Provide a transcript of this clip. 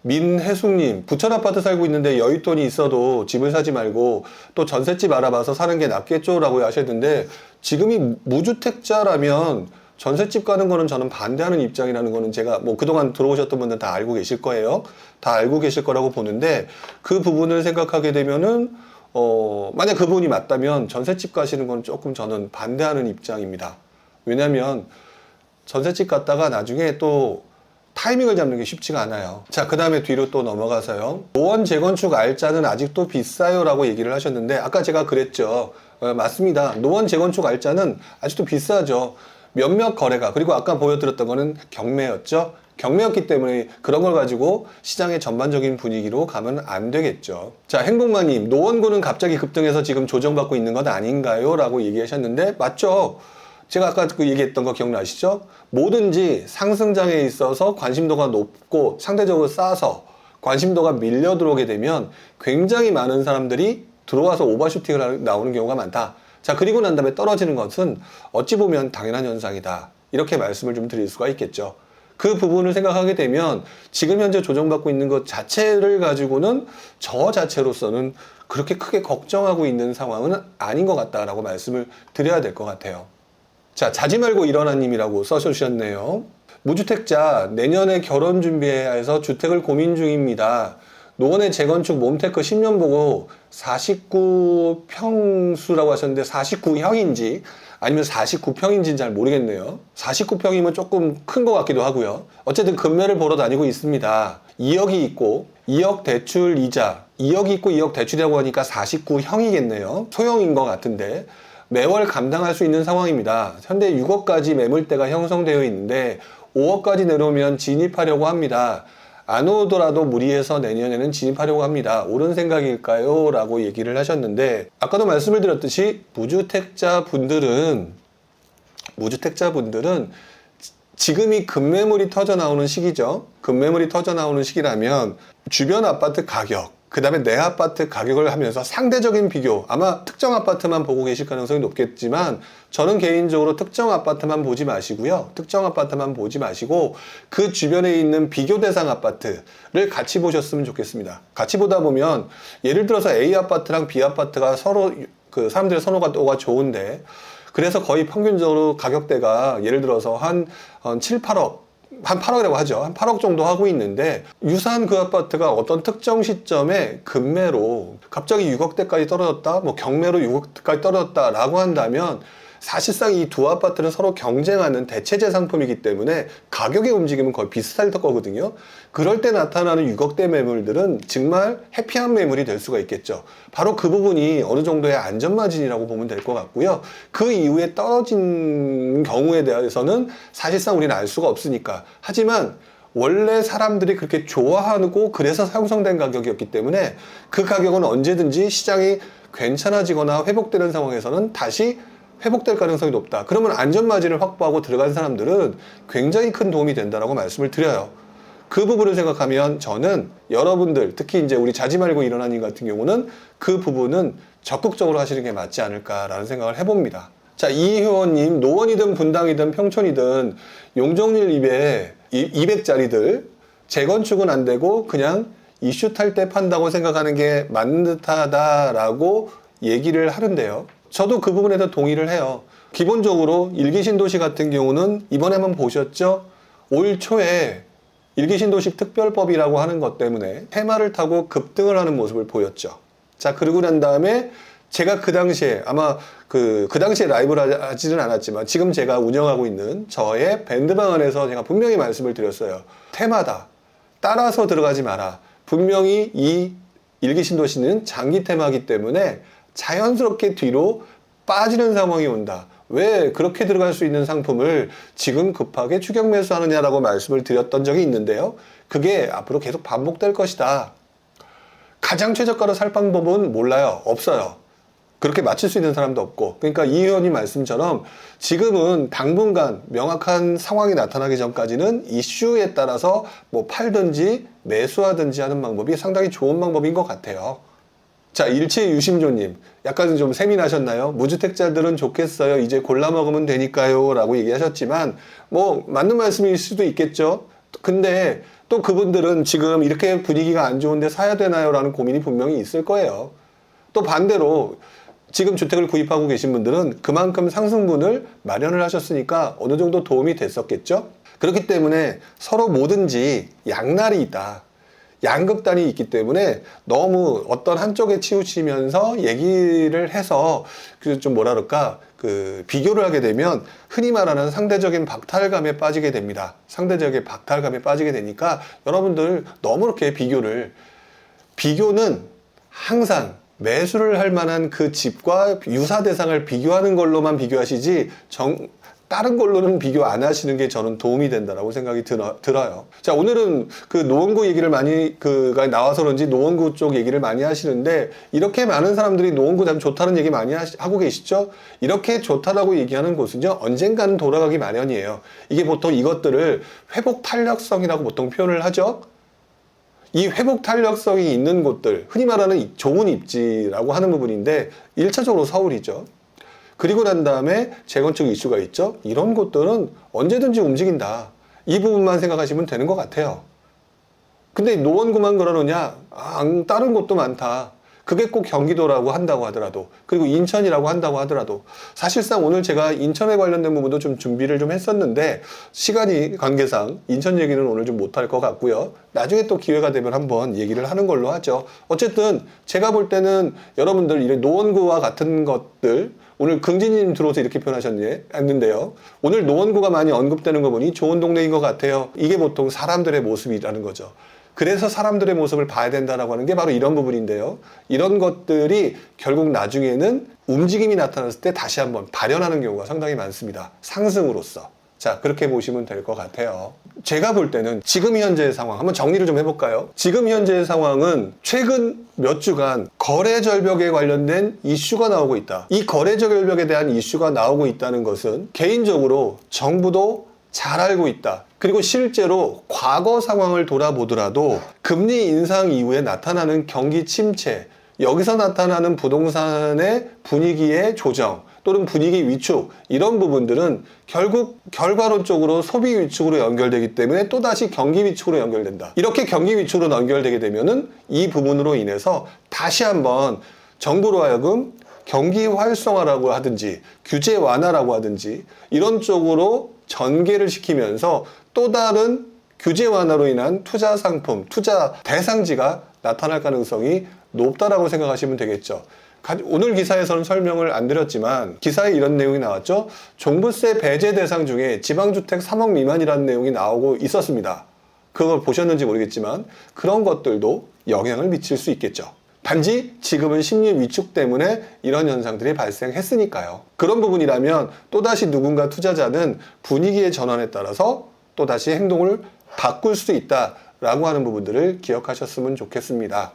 민혜숙님, 부천 아파트 살고 있는데 여윳돈이 있어도 집을 사지 말고 또 전셋집 알아봐서 사는 게 낫겠죠? 라고 하셨는데, 지금이 무주택자라면 전셋집 가는 거는 저는 반대하는 입장이라는 거는 제가 뭐 그동안 들어오셨던 분들 다 알고 계실 거예요. 다 알고 계실 거라고 보는데, 그 부분을 생각하게 되면은, 만약 그 부분이 맞다면 전셋집 가시는 건 조금 저는 반대하는 입장입니다. 왜냐면 전셋집 갔다가 나중에 또 타이밍을 잡는 게 쉽지가 않아요. 자, 그 다음에 뒤로 또 넘어가서요. 노원 재건축 알짜는 아직도 비싸요 라고 얘기를 하셨는데, 아까 제가 그랬죠. 맞습니다. 노원 재건축 알짜는 아직도 비싸죠. 몇몇 거래가, 그리고 아까 보여드렸던 거는 경매였죠. 경매였기 때문에 그런 걸 가지고 시장의 전반적인 분위기로 가면 안 되겠죠. 자, 행복마님, 노원구는 갑자기 급등해서 지금 조정받고 있는 것 아닌가요? 라고 얘기하셨는데, 맞죠. 제가 아까 그 얘기했던 거 기억나시죠? 뭐든지 상승장에 있어서 관심도가 높고 상대적으로 싸서 관심도가 밀려 들어오게 되면 굉장히 많은 사람들이 들어와서 오버슈팅을 나오는 경우가 많다. 자, 그리고 난 다음에 떨어지는 것은 어찌 보면 당연한 현상이다. 이렇게 말씀을 좀 드릴 수가 있겠죠. 그 부분을 생각하게 되면 지금 현재 조정받고 있는 것 자체를 가지고는 저 자체로서는 그렇게 크게 걱정하고 있는 상황은 아닌 것 같다라고 말씀을 드려야 될 것 같아요. 자, 자지 말고 일어나님이라고 써주셨네요. 무주택자 내년에 결혼 준비해야 해서 주택을 고민 중입니다. 노원의 재건축 몸테크 10년 보고 49평수라고 하셨는데 49형인지 아니면 49평인지는 잘 모르겠네요. 49평이면 조금 큰 것 같기도 하고요. 어쨌든 금매를 보러 다니고 있습니다. 2억이 있고 2억 대출 이자, 2억이 있고 2억 대출이라고 하니까 49형이겠네요. 소형인 것 같은데 매월 감당할 수 있는 상황입니다. 현재 6억까지 매물대가 형성되어 있는데 5억까지 내려오면 진입하려고 합니다. 안 오더라도 무리해서 내년에는 진입하려고 합니다. 옳은 생각일까요? 라고 얘기를 하셨는데, 아까도 말씀을 드렸듯이 무주택자 분들은 지금이 급매물이 터져 나오는 시기죠. 급매물이 터져 나오는 시기라면 주변 아파트 가격, 그 다음에 내 아파트 가격을 하면서 상대적인 비교, 아마 특정 아파트만 보고 계실 가능성이 높겠지만 저는 개인적으로 특정 아파트만 보지 마시고요. 특정 아파트만 보지 마시고 그 주변에 있는 비교 대상 아파트를 같이 보셨으면 좋겠습니다. 같이 보다 보면 예를 들어서 A 아파트랑 B 아파트가 서로 그 사람들의 선호가 좋은데, 그래서 거의 평균적으로 가격대가 예를 들어서 한 7, 8억, 한 8억이라고 하죠. 한 8억 정도 하고 있는데, 유사한 그 아파트가 어떤 특정 시점에 급매로 갑자기 6억대까지 떨어졌다, 뭐 경매로 6억대까지 떨어졌다라고 한다면 사실상 이 두 아파트는 서로 경쟁하는 대체재 상품이기 때문에 가격의 움직임은 거의 비슷할 거거든요. 그럴 때 나타나는 6억대 매물들은 정말 해피한 매물이 될 수가 있겠죠. 바로 그 부분이 어느 정도의 안전마진이라고 보면 될 것 같고요. 그 이후에 떨어진 경우에 대해서는 사실상 우리는 알 수가 없으니까. 하지만 원래 사람들이 그렇게 좋아하고 그래서 형성된 가격이었기 때문에 그 가격은 언제든지 시장이 괜찮아지거나 회복되는 상황에서는 다시 회복될 가능성이 높다. 그러면 안전마진을 확보하고 들어간 사람들은 굉장히 큰 도움이 된다라고 말씀을 드려요. 그 부분을 생각하면 저는 여러분들, 특히 이제 우리 자지 말고 일어나님 같은 경우는 그 부분은 적극적으로 하시는 게 맞지 않을까라는 생각을 해봅니다. 자, 이효원님, 노원이든 분당이든 평촌이든 용적률 200짜리들 재건축은 안 되고 그냥 이슈 탈 때 판다고 생각하는 게 맞는 듯하다라고 얘기를 하는데요. 저도 그 부분에 서 동의를 해요. 기본적으로 일기신도시 같은 경우는 이번에 한번 보셨죠? 올 초에 일기신도시 특별법이라고 하는 것 때문에 테마를 타고 급등을 하는 모습을 보였죠. 자, 그러고 난 다음에 제가 그 당시에 아마 그 당시에 라이브를 하지는 않았지만 지금 제가 운영하고 있는 저의 밴드방 안에서 제가 분명히 말씀을 드렸어요. 테마다. 따라서 들어가지 마라. 분명히 이 일기신도시는 장기 테마이기 때문에 자연스럽게 뒤로 빠지는 상황이 온다. 왜 그렇게 들어갈 수 있는 상품을 지금 급하게 추격 매수하느냐라고 말씀을 드렸던 적이 있는데요. 그게 앞으로 계속 반복될 것이다. 가장 최저가로 살 방법은 몰라요. 없어요. 그렇게 맞출 수 있는 사람도 없고. 그러니까 이 의원님 말씀처럼 지금은 당분간 명확한 상황이 나타나기 전까지는 이슈에 따라서 뭐 팔든지 매수하든지 하는 방법이 상당히 좋은 방법인 것 같아요. 자, 일체유심조님, 약간 좀 세민하셨나요? 무주택자들은 좋겠어요. 이제 골라 먹으면 되니까요. 라고 얘기하셨지만, 뭐, 맞는 말씀일 수도 있겠죠. 근데 또 그분들은 지금 이렇게 분위기가 안 좋은데 사야 되나요? 라는 고민이 분명히 있을 거예요. 또 반대로 지금 주택을 구입하고 계신 분들은 그만큼 상승분을 마련을 하셨으니까 어느 정도 도움이 됐었겠죠? 그렇기 때문에 서로 뭐든지 양날이 있다. 양극단이 있기 때문에 너무 어떤 한쪽에 치우치면서 얘기를 해서 좀 뭐라 그럴까 비교를 하게 되면 흔히 말하는 상대적인 박탈감에 빠지게 됩니다. 상대적인 박탈감에 빠지게 되니까 여러분들 너무 이렇게 비교는 항상 매수를 할 만한 그 집과 유사 대상을 비교하는 걸로만 비교하시지 다른 걸로는 비교 안 하시는 게 저는 도움이 된다라고 생각이 들어요. 자, 오늘은 그 노원구 얘기를 가 나와서 그런지 노원구 쪽 얘기를 많이 하시는데 이렇게 많은 사람들이 노원구 참 좋다는 얘기 많이 하고 계시죠? 이렇게 좋다라고 얘기하는 곳은요, 언젠가는 돌아가기 마련이에요. 이게 보통 이것들을 회복 탄력성이라고 보통 표현을 하죠. 이 회복 탄력성이 있는 곳들, 흔히 말하는 좋은 입지라고 하는 부분인데 1차적으로 서울이죠. 그리고 난 다음에 재건축 이슈가 있죠. 이런 곳들은 언제든지 움직인다. 이 부분만 생각하시면 되는 것 같아요. 근데 노원구만 그러느냐? 다른 곳도 많다. 그게 꼭 경기도라고 한다고 하더라도, 그리고 인천이라고 한다고 하더라도, 사실상 오늘 제가 인천에 관련된 부분도 좀 준비를 좀 했었는데 시간이 관계상 인천 얘기는 오늘 좀 못할 것 같고요. 나중에 또 기회가 되면 한번 얘기를 하는 걸로 하죠. 어쨌든 제가 볼 때는 여러분들 이 노원구와 같은 것들, 오늘 긍진님 들어오서 이렇게 표현하셨는데요. 오늘 노원구가 많이 언급되는 거 보니 좋은 동네인 것 같아요. 이게 보통 사람들의 모습이라는 거죠. 그래서 사람들의 모습을 봐야 된다라고 하는 게 바로 이런 부분인데요. 이런 것들이 결국 나중에는 움직임이 나타났을 때 다시 한번 발현하는 경우가 상당히 많습니다. 상승으로서. 자, 그렇게 보시면 될 것 같아요. 제가 볼 때는 지금 현재의 상황 한번 정리를 좀 해볼까요? 지금 현재의 상황은 최근 몇 주간 거래 절벽에 관련된 이슈가 나오고 있다. 이 거래 절벽에 대한 이슈가 나오고 있다는 것은 개인적으로 정부도 잘 알고 있다. 그리고 실제로 과거 상황을 돌아보더라도 금리 인상 이후에 나타나는 경기 침체, 여기서 나타나는 부동산의 분위기의 조정 또는 분위기 위축, 이런 부분들은 결국 결과론적으로 소비 위축으로 연결되기 때문에 또다시 경기 위축으로 연결된다. 이렇게 경기 위축으로 연결되게 되면은 이 부분으로 인해서 다시 한번 정부로 하여금 경기 활성화라고 하든지 규제 완화라고 하든지 이런 쪽으로 전개를 시키면서 또 다른 규제 완화로 인한 투자 상품, 투자 대상지가 나타날 가능성이 높다라고 생각하시면 되겠죠. 오늘 기사에서는 설명을 안 드렸지만 기사에 이런 내용이 나왔죠. 종부세 배제 대상 중에 지방주택 3억 미만이라는 내용이 나오고 있었습니다. 그걸 보셨는지 모르겠지만 그런 것들도 영향을 미칠 수 있겠죠. 단지 지금은 심리 위축 때문에 이런 현상들이 발생했으니까요. 그런 부분이라면 또다시 누군가 투자자는 분위기의 전환에 따라서 또다시 행동을 바꿀 수 있다라고 하는 부분들을 기억하셨으면 좋겠습니다.